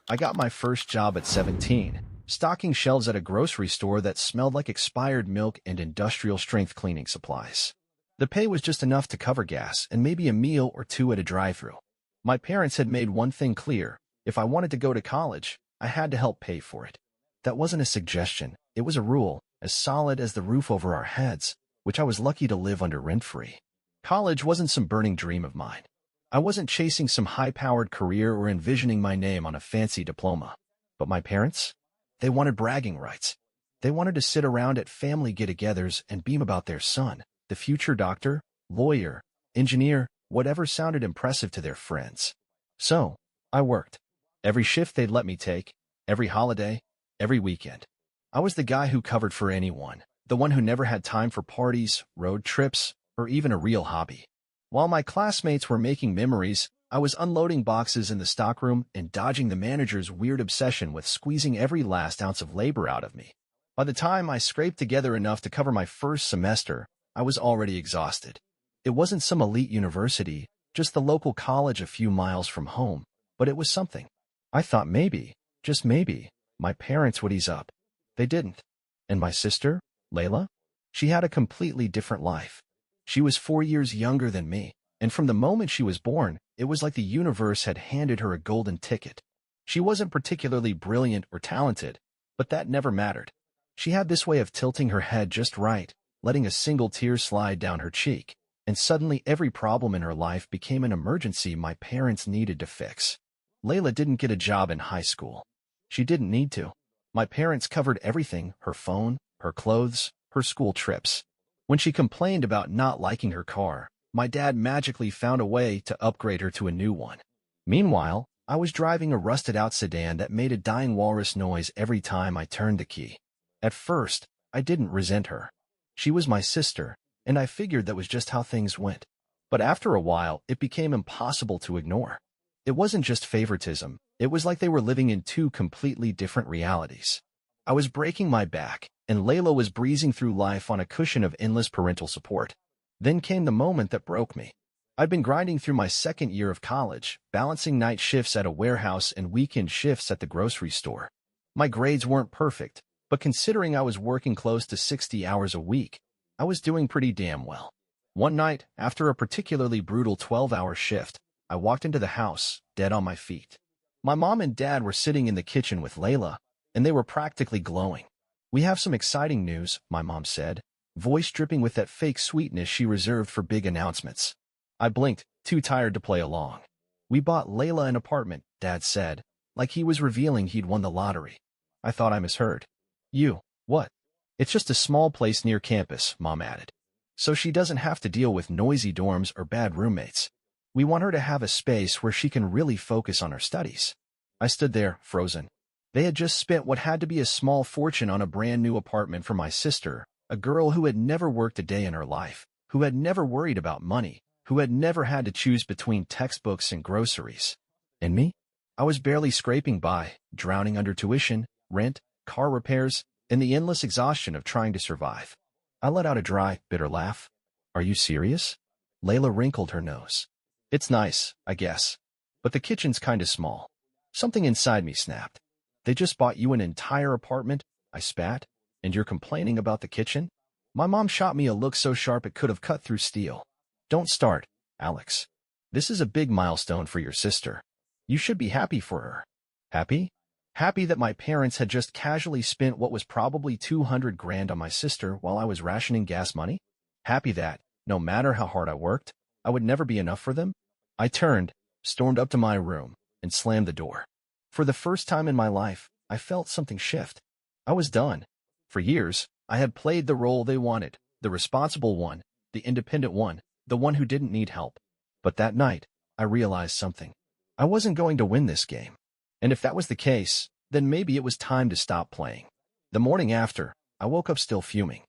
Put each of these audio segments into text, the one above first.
I got my first job at 17, stocking shelves at a grocery store that smelled like expired milk and industrial-strength cleaning supplies. The pay was just enough to cover gas and maybe a meal or two at a drive-thru. My parents had made one thing clear: if I wanted to go to college, I had to help pay for it. That wasn't a suggestion, it was a rule, as solid as the roof over our heads, which I was lucky to live under rent-free. College wasn't some burning dream of mine. I wasn't chasing some high-powered career or envisioning my name on a fancy diploma. But my parents? They wanted bragging rights. They wanted to sit around at family get-togethers and beam about their son, the future doctor, lawyer, engineer, whatever sounded impressive to their friends. So, I worked. Every shift they'd let me take, every holiday, every weekend. I was the guy who covered for anyone, the one who never had time for parties, road trips, or even a real hobby. While my classmates were making memories, I was unloading boxes in the stockroom and dodging the manager's weird obsession with squeezing every last ounce of labor out of me. By the time I scraped together enough to cover my first semester, I was already exhausted. It wasn't some elite university, just the local college a few miles from home, but it was something. I thought maybe, just maybe, my parents would ease up. They didn't. And my sister, Layla? She had a completely different life. She was 4 years younger than me, and from the moment she was born, it was like the universe had handed her a golden ticket. She wasn't particularly brilliant or talented, but that never mattered. She had this way of tilting her head just right, letting a single tear slide down her cheek, and suddenly every problem in her life became an emergency my parents needed to fix. Layla didn't get a job in high school. She didn't need to. My parents covered everything: her phone, her clothes, her school trips. When she complained about not liking her car, my dad magically found a way to upgrade her to a new one. Meanwhile, I was driving a rusted-out sedan that made a dying walrus noise every time I turned the key. At first, I didn't resent her. She was my sister, and I figured that was just how things went. But after a while, it became impossible to ignore. It wasn't just favoritism, it was like they were living in two completely different realities. I was breaking my back, and Layla was breezing through life on a cushion of endless parental support. Then came the moment that broke me. I'd been grinding through my second year of college, balancing night shifts at a warehouse and weekend shifts at the grocery store. My grades weren't perfect, but considering I was working close to 60 hours a week, I was doing pretty damn well. One night, after a particularly brutal 12-hour shift, I walked into the house, dead on my feet. My mom and dad were sitting in the kitchen with Layla, and they were practically glowing. "We have some exciting news," my mom said, voice dripping with that fake sweetness she reserved for big announcements. I blinked, too tired to play along. "We bought Layla an apartment," Dad said, like he was revealing he'd won the lottery. I thought I misheard. "You, what?" "It's just a small place near campus," Mom added. "So she doesn't have to deal with noisy dorms or bad roommates. We want her to have a space where she can really focus on her studies." I stood there, frozen. They had just spent what had to be a small fortune on a brand new apartment for my sister, a girl who had never worked a day in her life, who had never worried about money, who had never had to choose between textbooks and groceries. And me? I was barely scraping by, drowning under tuition, rent, car repairs, and the endless exhaustion of trying to survive. I let out a dry, bitter laugh. "Are you serious?" Layla wrinkled her nose. "It's nice, I guess. But the kitchen's kinda small." Something inside me snapped. "They just bought you an entire apartment?" I spat. "And you're complaining about the kitchen?" My mom shot me a look so sharp it could have cut through steel. "Don't start, Alex. This is a big milestone for your sister. You should be happy for her." Happy? Happy that my parents had just casually spent what was probably 200 grand on my sister while I was rationing gas money? Happy that, no matter how hard I worked, I would never be enough for them? I turned, stormed up to my room, and slammed the door. For the first time in my life, I felt something shift. I was done. For years, I had played the role they wanted, the responsible one, the independent one, the one who didn't need help. But that night, I realized something. I wasn't going to win this game. And if that was the case, then maybe it was time to stop playing. The morning after, I woke up still fuming.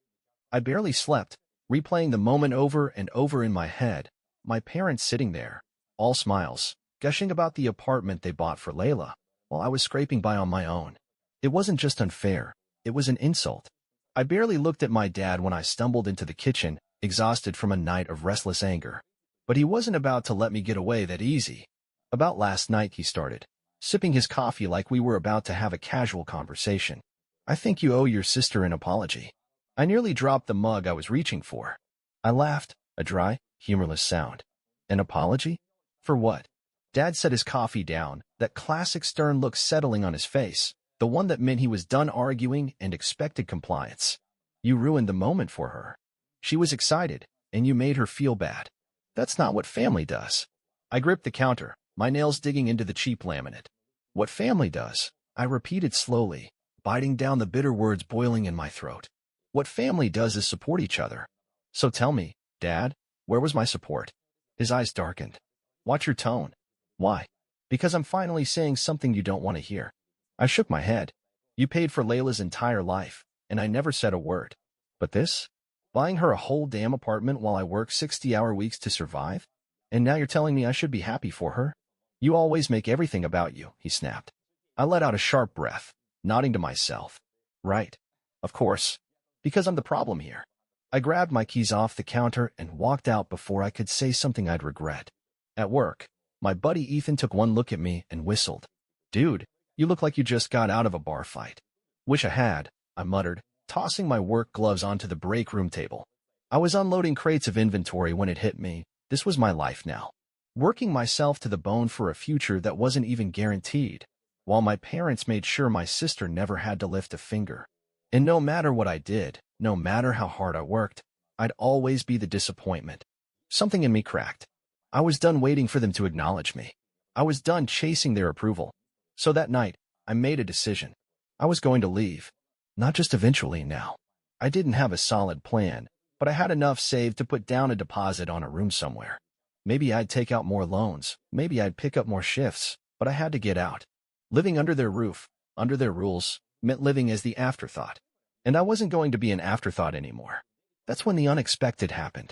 I barely slept, replaying the moment over and over in my head, my parents sitting there, all smiles, gushing about the apartment they bought for Layla, while I was scraping by on my own. It wasn't just unfair, it was an insult. I barely looked at my dad when I stumbled into the kitchen, exhausted from a night of restless anger. But he wasn't about to let me get away that easy. "About last night," he started. sipping his coffee like we were about to have a casual conversation. I think you owe your sister an apology. I nearly dropped the mug I was reaching for. I laughed, a dry, humorless sound. An apology? For what? Dad set his coffee down, that classic stern look settling on his face, the one that meant he was done arguing and expected compliance. You ruined the moment for her. She was excited, and you made her feel bad. That's not what family does. I gripped the counter, my nails digging into the cheap laminate. What family does, I repeated slowly, biting down the bitter words boiling in my throat. What family does is support each other. So tell me, Dad, where was my support? His eyes darkened. Watch your tone. Why? Because I'm finally saying something you don't want to hear. I shook my head. You paid for Layla's entire life, and I never said a word. But this? Buying her a whole damn apartment while I work 60-hour weeks to survive? And now you're telling me I should be happy for her? You always make everything about you, he snapped. I let out a sharp breath, nodding to myself. Right. Of course. Because I'm the problem here. I grabbed my keys off the counter and walked out before I could say something I'd regret. At work, my buddy Ethan took one look at me and whistled. Dude, you look like you just got out of a bar fight. Wish I had, I muttered, tossing my work gloves onto the break room table. I was unloading crates of inventory when it hit me. This was my life now. Working myself to the bone for a future that wasn't even guaranteed, while my parents made sure my sister never had to lift a finger. And no matter what I did, no matter how hard I worked, I'd always be the disappointment. Something in me cracked. I was done waiting for them to acknowledge me. I was done chasing their approval. So that night, I made a decision. I was going to leave. Not just eventually now. I didn't have a solid plan, but I had enough saved to put down a deposit on a room somewhere. Maybe I'd take out more loans, maybe I'd pick up more shifts, but I had to get out. Living under their roof, under their rules, meant living as the afterthought. And I wasn't going to be an afterthought anymore. That's when the unexpected happened.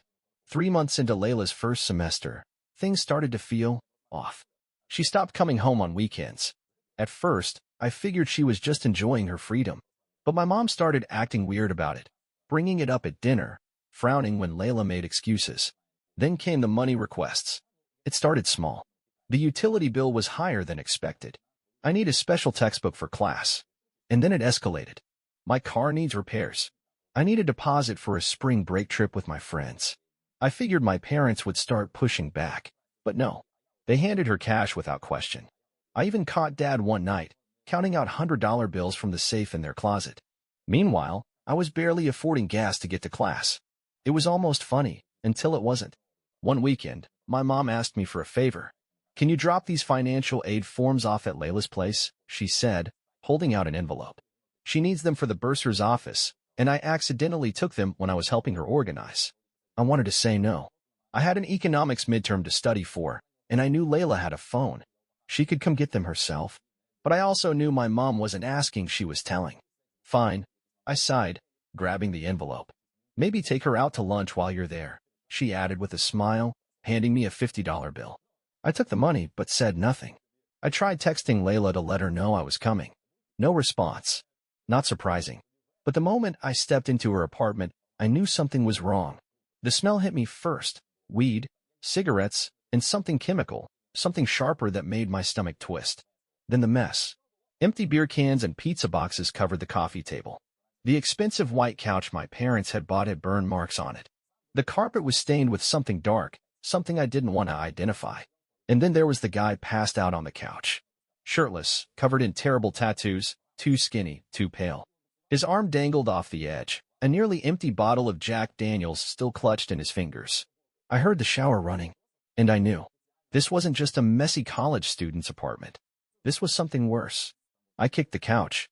3 months into Layla's first semester, things started to feel off. She stopped coming home on weekends. At first, I figured she was just enjoying her freedom. But my mom started acting weird about it, bringing it up at dinner, frowning when Layla made excuses. Then came the money requests. It started small. The utility bill was higher than expected. I need a special textbook for class. And then it escalated. My car needs repairs. I need a deposit for a spring break trip with my friends. I figured my parents would start pushing back, but no. They handed her cash without question. I even caught Dad one night, counting out $100 bills from the safe in their closet. Meanwhile, I was barely affording gas to get to class. It was almost funny, until it wasn't. One weekend, my mom asked me for a favor. Can you drop these financial aid forms off at Layla's place? She said, holding out an envelope. She needs them for the bursar's office, and I accidentally took them when I was helping her organize. I wanted to say no. I had an economics midterm to study for, and I knew Layla had a phone. She could come get them herself. But I also knew my mom wasn't asking, she was telling. Fine, I sighed, grabbing the envelope. Maybe take her out to lunch while you're there, she added with a smile, handing me a $50 bill. I took the money but said nothing. I tried texting Layla to let her know I was coming. No response. Not surprising. But the moment I stepped into her apartment, I knew something was wrong. The smell hit me first. Weed, cigarettes, and something chemical, something sharper that made my stomach twist. Then the mess. Empty beer cans and pizza boxes covered the coffee table. The expensive white couch my parents had bought had burn marks on it. The carpet was stained with something dark, something I didn't want to identify. And then there was the guy passed out on the couch. Shirtless, covered in terrible tattoos, too skinny, too pale. His arm dangled off the edge, a nearly empty bottle of Jack Daniels still clutched in his fingers. I heard the shower running, and I knew. This wasn't just a messy college student's apartment. This was something worse. I kicked the couch.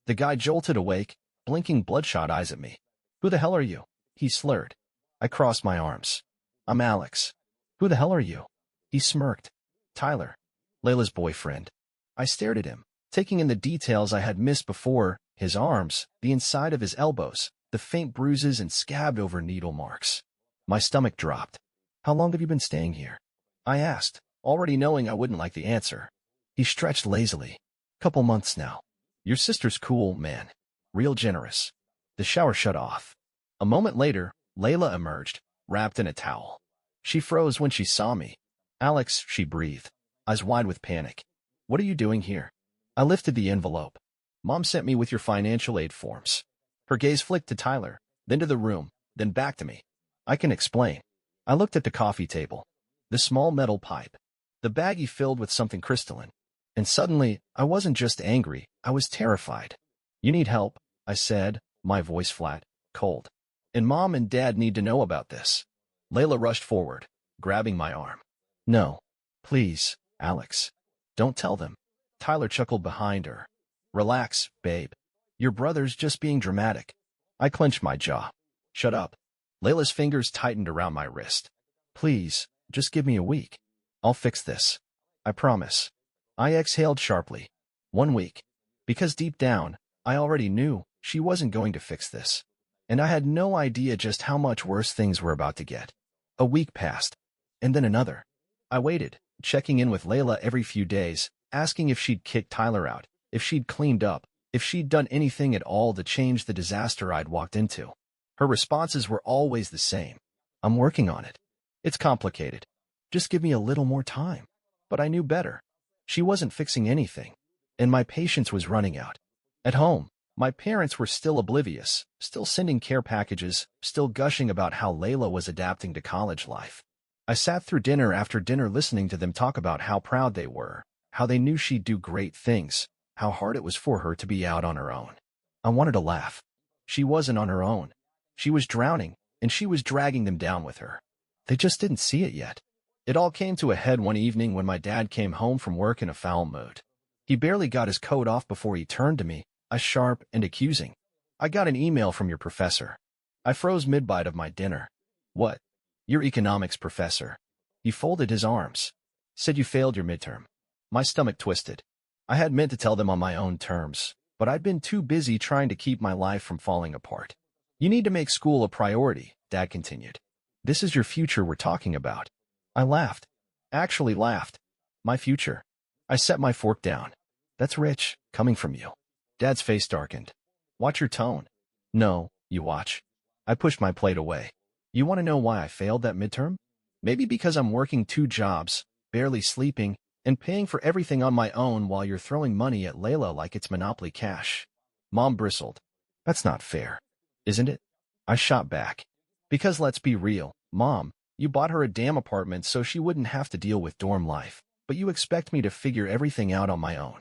The guy jolted awake, blinking bloodshot eyes at me. Who the hell are you? He slurred. I crossed my arms. I'm Alex. Who the hell are you? He smirked. Tyler. Layla's boyfriend. I stared at him, taking in the details I had missed before, his arms, the inside of his elbows, the faint bruises and scabbed over needle marks. My stomach dropped. How long have you been staying here? I asked, already knowing I wouldn't like the answer. He stretched lazily. Couple months now. Your sister's cool, man. Real generous. The shower shut off. A moment later, Layla emerged, wrapped in a towel. She froze when she saw me. Alex, she breathed, eyes wide with panic. What are you doing here? I lifted the envelope. Mom sent me with your financial aid forms. Her gaze flicked to Tyler, then to the room, then back to me. I can explain. I looked at the coffee table, the small metal pipe, the baggie filled with something crystalline. And suddenly, I wasn't just angry, I was terrified. You need help, I said, my voice flat, cold. And Mom and Dad need to know about this. Layla rushed forward, grabbing my arm. No. Please, Alex. Don't tell them. Tyler chuckled behind her. Relax, babe. Your brother's just being dramatic. I clenched my jaw. Shut up. Layla's fingers tightened around my wrist. Please, just give me a week. I'll fix this. I promise. I exhaled sharply. 1 week. Because deep down, I already knew she wasn't going to fix this. And I had no idea just how much worse things were about to get. A week passed. And then another. I waited, checking in with Layla every few days, asking if she'd kicked Tyler out, if she'd cleaned up, if she'd done anything at all to change the disaster I'd walked into. Her responses were always the same. I'm working on it. It's complicated. Just give me a little more time. But I knew better. She wasn't fixing anything. And my patience was running out. At home, my parents were still oblivious, still sending care packages, still gushing about how Layla was adapting to college life. I sat through dinner after dinner listening to them talk about how proud they were, how they knew she'd do great things, how hard it was for her to be out on her own. I wanted to laugh. She wasn't on her own. She was drowning, and she was dragging them down with her. They just didn't see it yet. It all came to a head one evening when my dad came home from work in a foul mood. He barely got his coat off before he turned to me, sharp and accusing. I got an email from your professor. I froze mid-bite of my dinner. What? Your economics professor. He folded his arms. Said you failed your midterm. My stomach twisted. I had meant to tell them on my own terms, but I'd been too busy trying to keep my life from falling apart. You need to make school a priority, Dad continued. This is your future we're talking about. I laughed. Actually laughed. My future. I set my fork down. That's rich, coming from you. Dad's face darkened. Watch your tone. No, you watch. I pushed my plate away. You want to know why I failed that midterm? Maybe because I'm working 2 jobs, barely sleeping, and paying for everything on my own while you're throwing money at Layla like it's Monopoly cash. Mom bristled. That's not fair. Isn't it? I shot back. Because let's be real, Mom, you bought her a damn apartment so she wouldn't have to deal with dorm life, but you expect me to figure everything out on my own.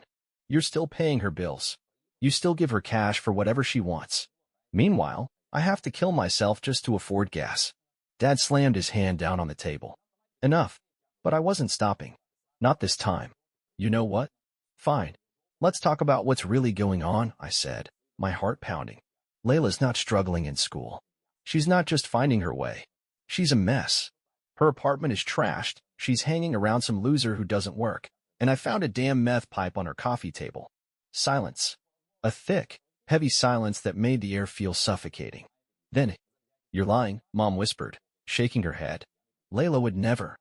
You're still paying her bills. You still give her cash for whatever she wants. Meanwhile, I have to kill myself just to afford gas. Dad slammed his hand down on the table. Enough. But I wasn't stopping. Not this time. You know what? Fine. Let's talk about what's really going on, I said, my heart pounding. Layla's not struggling in school. She's not just finding her way. She's a mess. Her apartment is trashed, she's hanging around some loser who doesn't work, and I found a damn meth pipe on her coffee table. Silence. A thick, heavy silence that made the air feel suffocating. Then, you're lying, Mom whispered, shaking her head. Layla would never.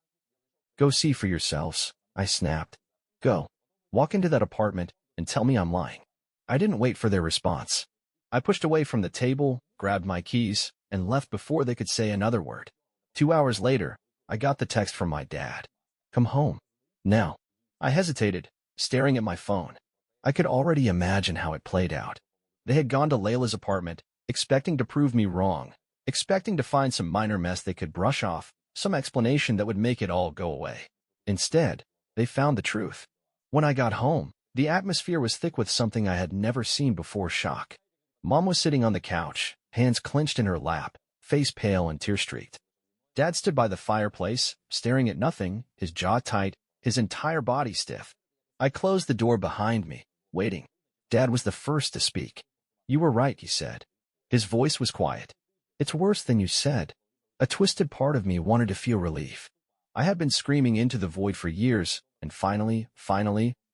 Go see for yourselves, I snapped. Go. Walk into that apartment and tell me I'm lying. I didn't wait for their response. I pushed away from the table, grabbed my keys, and left before they could say another word. 2 hours later, I got the text from my dad. Come home. Now. I hesitated, staring at my phone. I could already imagine how it played out. They had gone to Layla's apartment, expecting to prove me wrong, expecting to find some minor mess they could brush off, some explanation that would make it all go away. Instead, they found the truth. When I got home, the atmosphere was thick with something I had never seen before: shock. Mom was sitting on the couch, hands clenched in her lap, face pale and tear-streaked. Dad stood by the fireplace, staring at nothing, his jaw tight, his entire body stiff. I closed the door behind me, waiting. Dad was the first to speak. You were right, he said. His voice was quiet. It's worse than you said. A twisted part of me wanted to feel relief. I had been screaming into the void for years, and finally,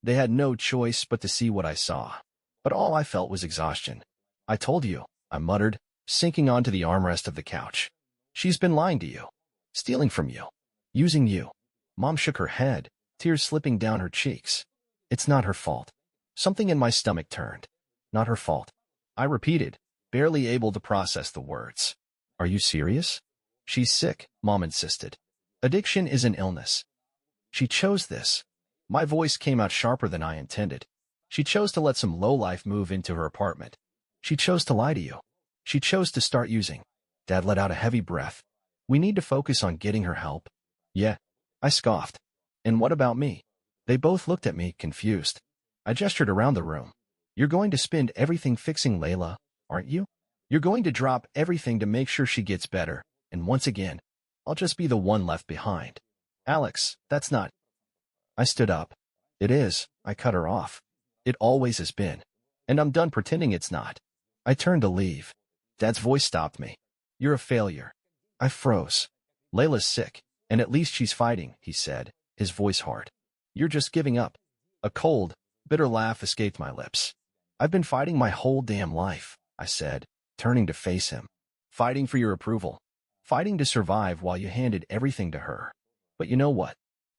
they had no choice but to see what I saw. But all I felt was exhaustion. I told you, I muttered, sinking onto the armrest of the couch. She's been lying to you. Stealing from you. Using you. Mom shook her head, tears slipping down her cheeks. It's not her fault. Something in my stomach turned. Not her fault. I repeated, barely able to process the words. Are you serious? She's sick, Mom insisted. Addiction is an illness. She chose this. My voice came out sharper than I intended. She chose to let some lowlife move into her apartment. She chose to lie to you. She chose to start using. Dad let out a heavy breath. We need to focus on getting her help. Yeah, I scoffed. And what about me? They both looked at me, confused. I gestured around the room. You're going to spend everything fixing Layla, aren't you? You're going to drop everything to make sure she gets better, and once again, I'll just be the one left behind. Alex, that's not... I stood up. It is, I cut her off. It always has been. And I'm done pretending it's not. I turned to leave. Dad's voice stopped me. You're a failure. I froze. Layla's sick, and at least she's fighting, he said, his voice hard. You're just giving up. A cold, bitter laugh escaped my lips. I've been fighting my whole damn life, I said, turning to face him. Fighting for your approval. Fighting to survive while you handed everything to her. But you know what?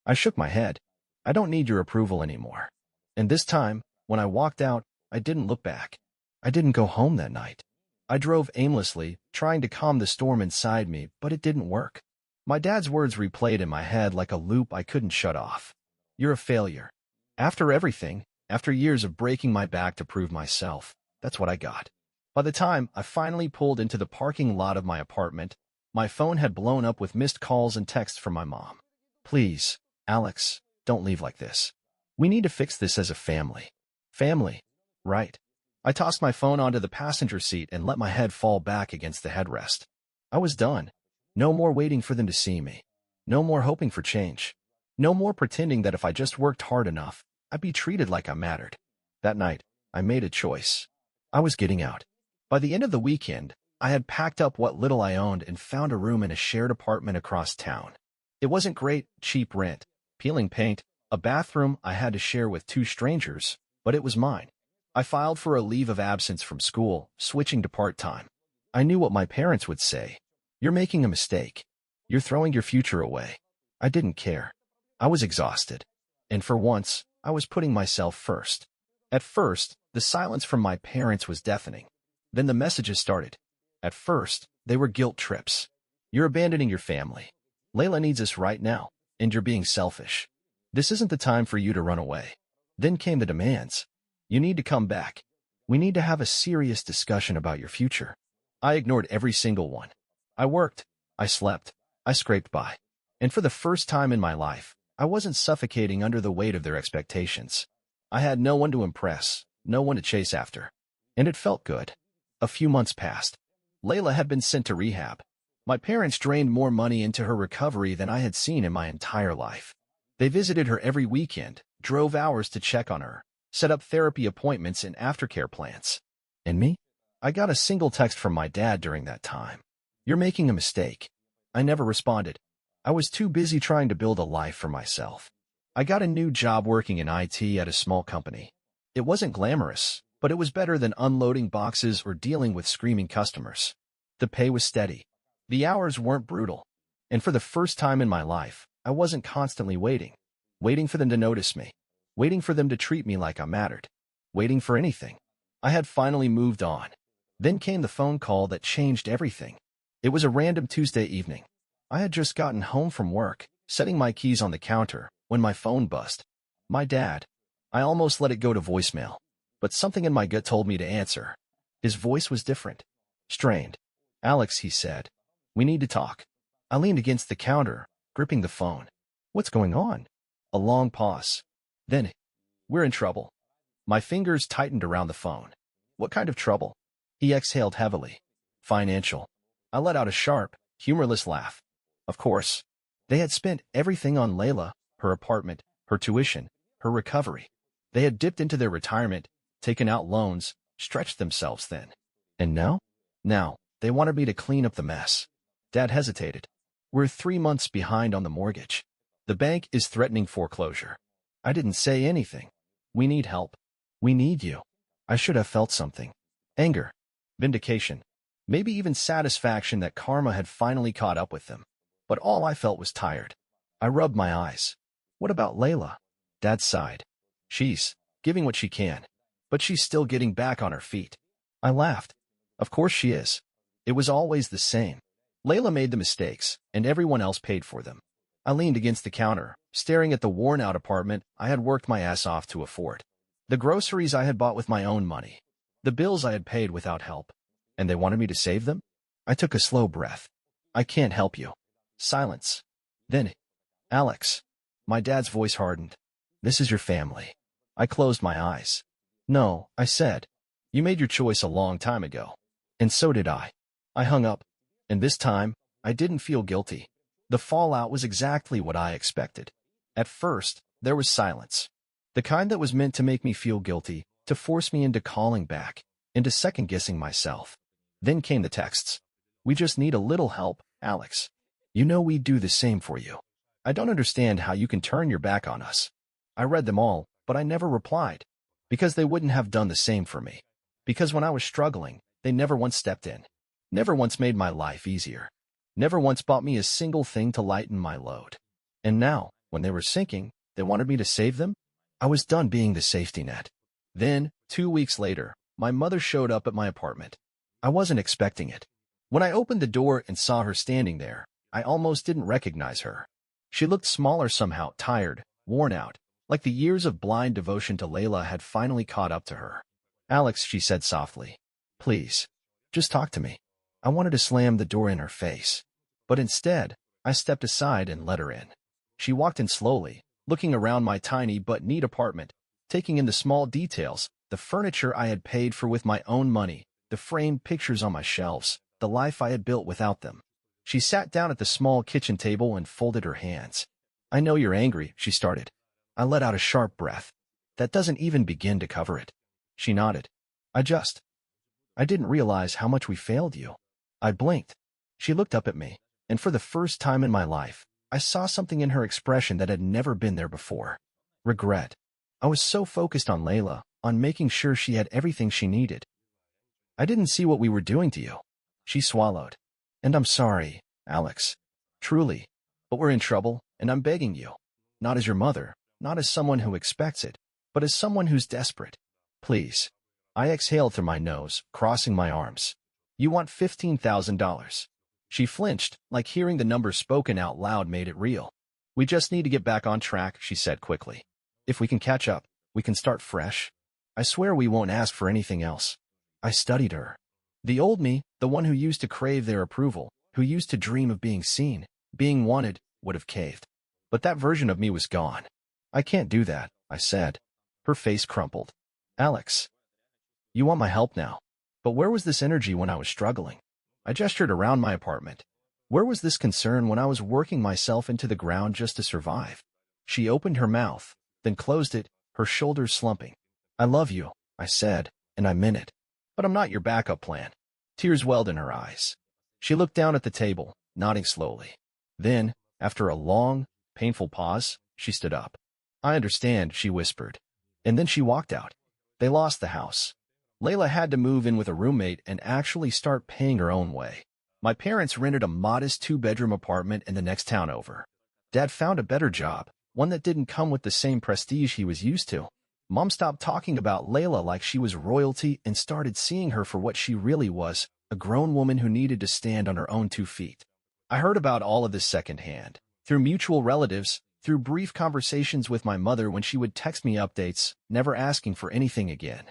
I shook my head. I don't need your approval anymore. And this time, when I walked out, I didn't look back. I didn't go home that night. I drove aimlessly, trying to calm the storm inside me, but it didn't work. My dad's words replayed in my head like a loop I couldn't shut off. You're a failure. After everything, after years of breaking my back to prove myself, that's what I got. By the time I finally pulled into the parking lot of my apartment, my phone had blown up with missed calls and texts from my mom. Please, Alex, don't leave like this. We need to fix this as a family. Family. Right. I tossed my phone onto the passenger seat and let my head fall back against the headrest. I was done. No more waiting for them to see me. No more hoping for change. No more pretending that if I just worked hard enough, I'd be treated like I mattered. That night, I made a choice. I was getting out. By the end of the weekend, I had packed up what little I owned and found a room in a shared apartment across town. It wasn't great, cheap rent, peeling paint, a bathroom I had to share with two strangers, but it was mine. I filed for a leave of absence from school, switching to part-time. I knew what my parents would say. You're making a mistake. You're throwing your future away. I didn't care. I was exhausted. And for once, I was putting myself first. At first, the silence from my parents was deafening. Then the messages started. At first, they were guilt trips. You're abandoning your family. Layla needs us right now, and you're being selfish. This isn't the time for you to run away. Then came the demands. You need to come back. We need to have a serious discussion about your future. I ignored every single one. I worked. I slept. I scraped by. And for the first time in my life, I wasn't suffocating under the weight of their expectations. I had no one to impress, no one to chase after. And it felt good. A few months passed. Layla had been sent to rehab. My parents drained more money into her recovery than I had seen in my entire life. They visited her every weekend, drove hours to check on her, set up therapy appointments and aftercare plans. And me? I got a single text from my dad during that time. You're making a mistake. I never responded. I was too busy trying to build a life for myself. I got a new job working in IT at a small company. It wasn't glamorous, but it was better than unloading boxes or dealing with screaming customers. The pay was steady. The hours weren't brutal. And for the first time in my life, I wasn't constantly waiting for them to notice me, waiting for them to treat me like I mattered, waiting for anything. I had finally moved on. Then came the phone call that changed everything. It was a random Tuesday evening. I had just gotten home from work, setting my keys on the counter, when my phone buzzed. My dad. I almost let it go to voicemail, but something in my gut told me to answer. His voice was different. Strained. Alex, he said. We need to talk. I leaned against the counter, gripping the phone. What's going on? A long pause. Then, we're in trouble. My fingers tightened around the phone. What kind of trouble? He exhaled heavily. Financial. I let out a sharp, humorless laugh. Of course. They had spent everything on Layla, her apartment, her tuition, her recovery. They had dipped into their retirement, taken out loans, stretched themselves thin. And now? Now, they wanted me to clean up the mess. Dad hesitated. We're 3 months behind on the mortgage. The bank is threatening foreclosure. I didn't say anything. We need help. We need you. I should have felt something. Anger. Vindication. Maybe even satisfaction that karma had finally caught up with them. But all I felt was tired. I rubbed my eyes. What about Layla? Dad sighed. She's giving what she can, but she's still getting back on her feet. I laughed. Of course she is. It was always the same. Layla made the mistakes, and everyone else paid for them. I leaned against the counter, staring at the worn-out apartment I had worked my ass off to afford. The groceries I had bought with my own money. The bills I had paid without help. And they wanted me to save them? I took a slow breath. I can't help you. Silence. Then, Alex. My dad's voice hardened. This is your family. I closed my eyes. No, I said. You made your choice a long time ago. And so did I. I hung up. And this time, I didn't feel guilty. The fallout was exactly what I expected. At first, there was silence. The kind that was meant to make me feel guilty, to force me into calling back, into second-guessing myself. Then came the texts. We just need a little help, Alex. You know we'd do the same for you. I don't understand how you can turn your back on us. I read them all, but I never replied. Because they wouldn't have done the same for me. Because when I was struggling, they never once stepped in. Never once made my life easier. Never once bought me a single thing to lighten my load. And now, when they were sinking, they wanted me to save them? I was done being the safety net. Then, 2 weeks later, my mother showed up at my apartment. I wasn't expecting it. When I opened the door and saw her standing there, I almost didn't recognize her. She looked smaller somehow, tired, worn out, like the years of blind devotion to Layla had finally caught up to her. Alex, she said softly, please, just talk to me. I wanted to slam the door in her face. But instead, I stepped aside and let her in. She walked in slowly, looking around my tiny but neat apartment, taking in the small details, the furniture I had paid for with my own money, the framed pictures on my shelves, the life I had built without them. She sat down at the small kitchen table and folded her hands. I know you're angry, she started. I let out a sharp breath. That doesn't even begin to cover it. She nodded. I didn't realize how much we failed you. I blinked. She looked up at me, and for the first time in my life, I saw something in her expression that had never been there before. Regret. I was so focused on Layla, on making sure she had everything she needed. I didn't see what we were doing to you. She swallowed. And I'm sorry, Alex. Truly. But we're in trouble, and I'm begging you. Not as your mother, not as someone who expects it, but as someone who's desperate. Please. I exhaled through my nose, crossing my arms. You want $15,000. She flinched, like hearing the number spoken out loud made it real. We just need to get back on track, she said quickly. If we can catch up, we can start fresh. I swear we won't ask for anything else. I studied her. The old me, the one who used to crave their approval, who used to dream of being seen, being wanted, would have caved. But that version of me was gone. I can't do that, I said. Her face crumpled. Alex. You want my help now. But where was this energy when I was struggling? I gestured around my apartment. Where was this concern when I was working myself into the ground just to survive? She opened her mouth, then closed it, her shoulders slumping. I love you, I said, and I meant it. But I'm not your backup plan. Tears welled in her eyes. She looked down at the table, nodding slowly. Then, after a long, painful pause, she stood up. I understand, she whispered. And then she walked out. They lost the house. Layla had to move in with a roommate and actually start paying her own way. My parents rented a modest 2-bedroom apartment in the next town over. Dad found a better job, one that didn't come with the same prestige he was used to. Mom stopped talking about Layla like she was royalty and started seeing her for what she really was, a grown woman who needed to stand on her own 2 feet. I heard about all of this secondhand, through mutual relatives, through brief conversations with my mother when she would text me updates, never asking for anything again.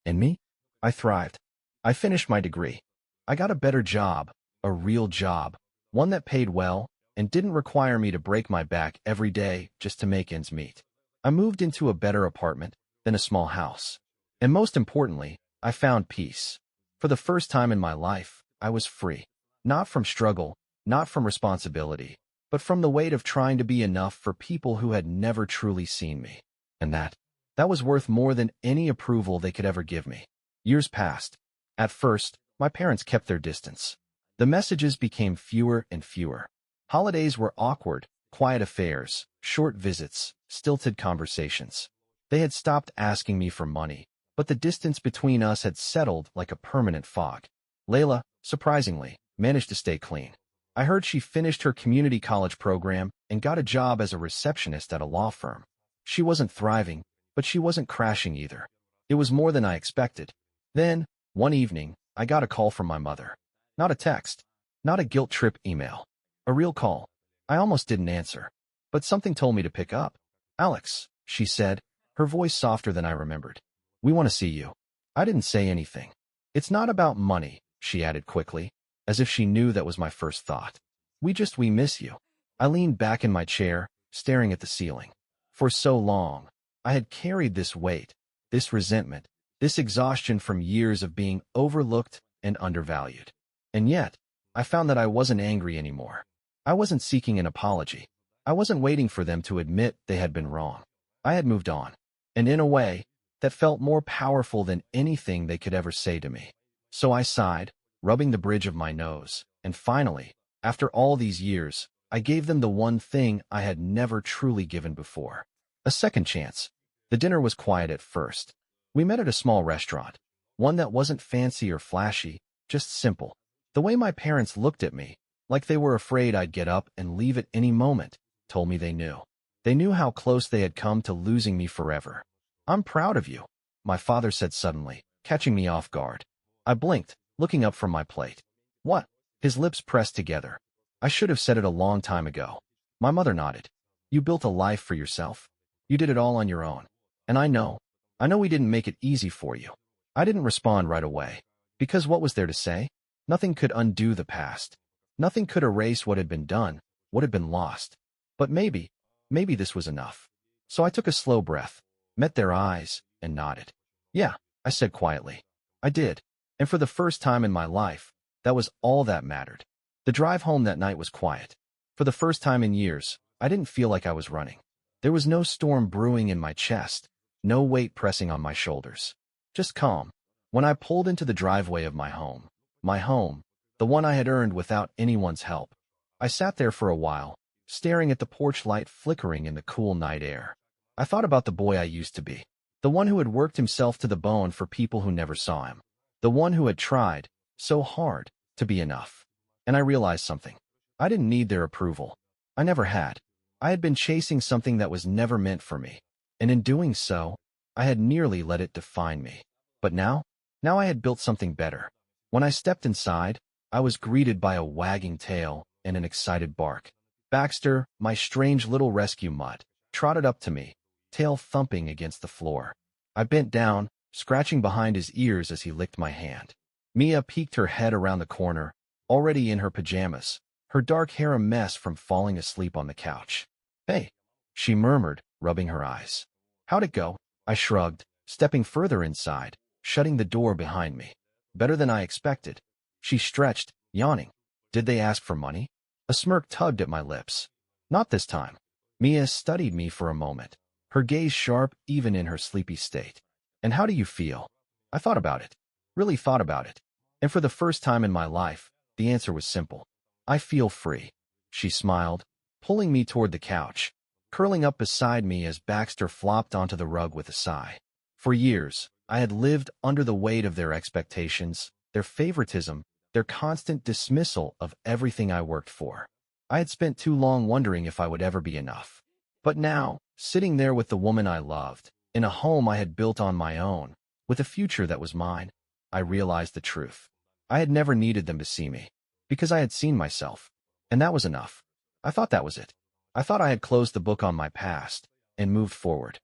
And me? I thrived. I finished my degree. I got a better job, a real job, one that paid well and didn't require me to break my back every day just to make ends meet. I moved into a better apartment, then a small house. And most importantly, I found peace. For the first time in my life, I was free. Not from struggle, not from responsibility, but from the weight of trying to be enough for people who had never truly seen me. And that was worth more than any approval they could ever give me. Years passed. At first, my parents kept their distance. The messages became fewer and fewer. Holidays were awkward, quiet affairs, short visits, stilted conversations. They had stopped asking me for money, but the distance between us had settled like a permanent fog. Layla, surprisingly, managed to stay clean. I heard she finished her community college program and got a job as a receptionist at a law firm. She wasn't thriving, but she wasn't crashing either. It was more than I expected. Then, one evening, I got a call from my mother. Not a text, not a guilt trip email. A real call. I almost didn't answer. but something told me to pick up. Alex, she said, her voice softer than I remembered. We want to see you. I didn't say anything. It's not about money, she added quickly, as if she knew that was my first thought. We miss you. I leaned back in my chair, staring at the ceiling. For so long, I had carried this weight, this resentment, this exhaustion from years of being overlooked and undervalued. And yet, I found that I wasn't angry anymore. I wasn't seeking an apology. I wasn't waiting for them to admit they had been wrong. I had moved on, and in a way that felt more powerful than anything they could ever say to me. So I sighed, rubbing the bridge of my nose, and finally, after all these years, I gave them the one thing I had never truly given before. A second chance. The dinner was quiet at first. We met at a small restaurant, one that wasn't fancy or flashy, just simple. The way my parents looked at me, like they were afraid I'd get up and leave at any moment, told me they knew. They knew how close they had come to losing me forever. I'm proud of you, my father said suddenly, catching me off guard. I blinked, looking up from my plate. What? His lips pressed together. I should have said it a long time ago. My mother nodded. You built a life for yourself. You did it all on your own. And I know we didn't make it easy for you. I didn't respond right away. Because what was there to say? Nothing could undo the past. Nothing could erase what had been done, what had been lost. But maybe this was enough. So I took a slow breath, met their eyes, and nodded. Yeah, I said quietly. I did. And for the first time in my life, that was all that mattered. The drive home that night was quiet. For the first time in years, I didn't feel like I was running. There was no storm brewing in my chest, no weight pressing on my shoulders. Just calm. When I pulled into the driveway of my home, the one I had earned without anyone's help, I sat there for a while, staring at the porch light flickering in the cool night air. I thought about the boy I used to be, the one who had worked himself to the bone for people who never saw him, the one who had tried so hard to be enough. And I realized something. I didn't need their approval. I never had. I had been chasing something that was never meant for me, and in doing so, I had nearly let it define me. But now I had built something better. When I stepped inside, I was greeted by a wagging tail and an excited bark. Baxter, my strange little rescue mutt, trotted up to me, tail thumping against the floor. I bent down, scratching behind his ears as he licked my hand. Mia peeked her head around the corner, already in her pajamas, her dark hair a mess from falling asleep on the couch. Hey, she murmured, rubbing her eyes. How'd it go? I shrugged, stepping further inside, shutting the door behind me. Better than I expected. She stretched, yawning. Did they ask for money? A smirk tugged at my lips. Not this time. Mia studied me for a moment, her gaze sharp even in her sleepy state. And how do you feel? I thought about it. Really thought about it. And for the first time in my life, the answer was simple. I feel free. She smiled, pulling me toward the couch, curling up beside me as Baxter flopped onto the rug with a sigh. For years, I had lived under the weight of their expectations, their favoritism, their constant dismissal of everything I worked for. I had spent too long wondering if I would ever be enough. But now, sitting there with the woman I loved, in a home I had built on my own, with a future that was mine, I realized the truth. I had never needed them to see me, because I had seen myself, and that was enough. I thought that was it. I thought I had closed the book on my past and moved forward.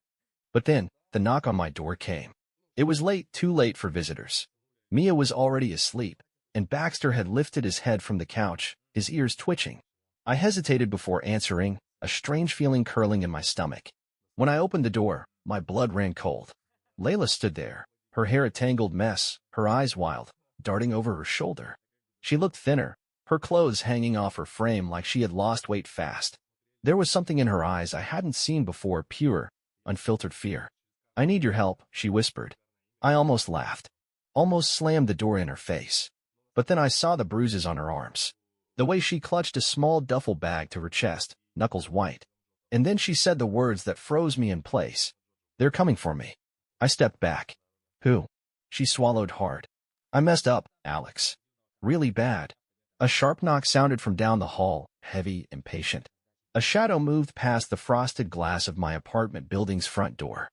But then, the knock on my door came. It was late, too late for visitors. Mia was already asleep, and Baxter had lifted his head from the couch, his ears twitching. I hesitated before answering, a strange feeling curling in my stomach. When I opened the door, my blood ran cold. Layla stood there, her hair a tangled mess, her eyes wild, darting over her shoulder. She looked thinner, her clothes hanging off her frame like she had lost weight fast. There was something in her eyes I hadn't seen before, pure, unfiltered fear. I need your help, she whispered. I almost laughed, almost slammed the door in her face. But then I saw the bruises on her arms, the way she clutched a small duffel bag to her chest, knuckles white. And then she said the words that froze me in place. They're coming for me. I stepped back. Who? She swallowed hard. I messed up, Alex. Really bad. A sharp knock sounded from down the hall, heavy, impatient. A shadow moved past the frosted glass of my apartment building's front door.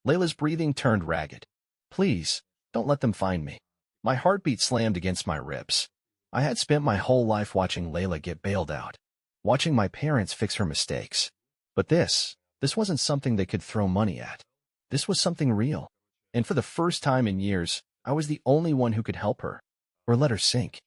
Layla's breathing turned ragged. Please, don't let them find me. My heartbeat slammed against my ribs. I had spent my whole life watching Layla get bailed out, watching my parents fix her mistakes. But this wasn't something they could throw money at. This was something real. And for the first time in years, I was the only one who could help her, or let her sink.